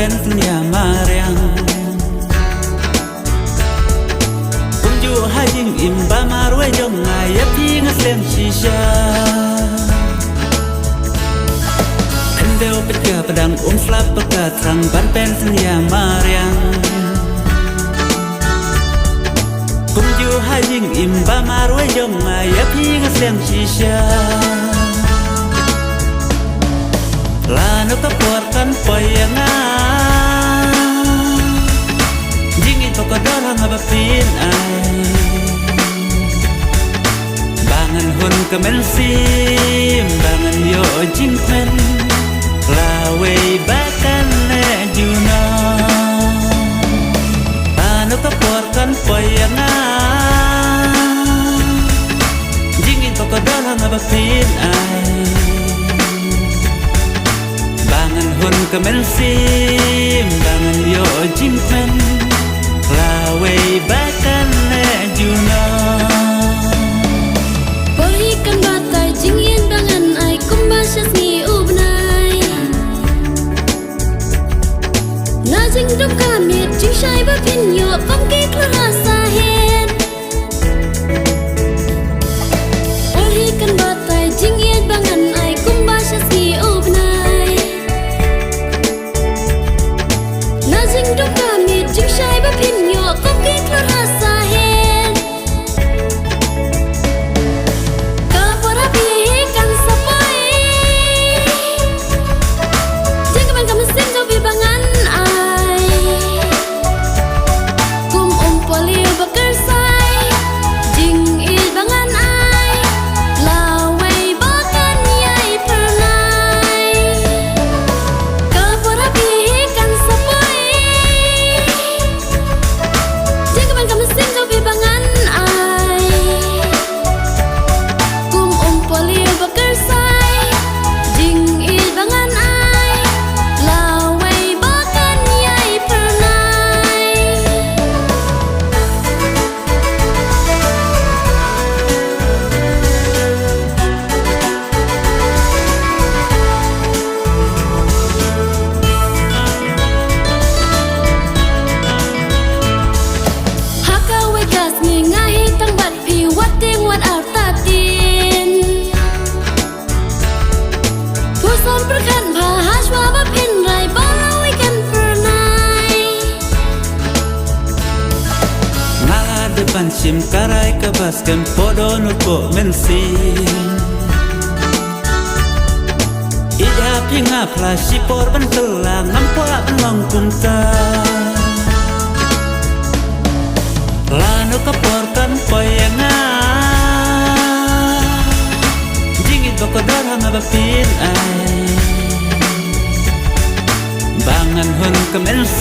เป็นสัญญามาเรียงผมอยู่ให้ยิ่งอิ่มบ้ามารวยยงไงยับที่งัดเล่มชีชาอันเดียวเป็นเกือบประดังสลับประกาศทางบ้านเป็นสัญญามาเรียงผมอยู่ให้ยิ่งอิ่มบ้ามารวยยงไงยับที่งัดเล่มชีชาลานกปวดกันปล่อยยังไงยิ่งอินก็ดอทางมาปีนไอบางอันหุ่นก็เหม็นซีมบางอันโยจิ้งเป็นลาเวบ้ากันแน่อยู่นอลานกปวดกันปล่อยยังไงยิ่งอินก็ดอทางมาปีนไอบางอันหุ่นก็เหม็นซีมบางอันโยจิ้งเป็นลาเวบ้ากันแน่อยู่นอBolikan batai jingin bangan ai kumbasas ni ubnai Na jing dum kamit jing shai ba pin yo pam ke klara sa het Bolikan batai jingin bangan ai kumbasas ni ubnai Na jing dum kamit jing shai ba pin yo pam ke klara sa het Panchim karai kabaskan podo nuko mensi Ida pinga plashi por bantelang nampak belong kumta Lanu kaporkan poyanga Jingit bokodor hanga bapin ai Bangan hun kemensi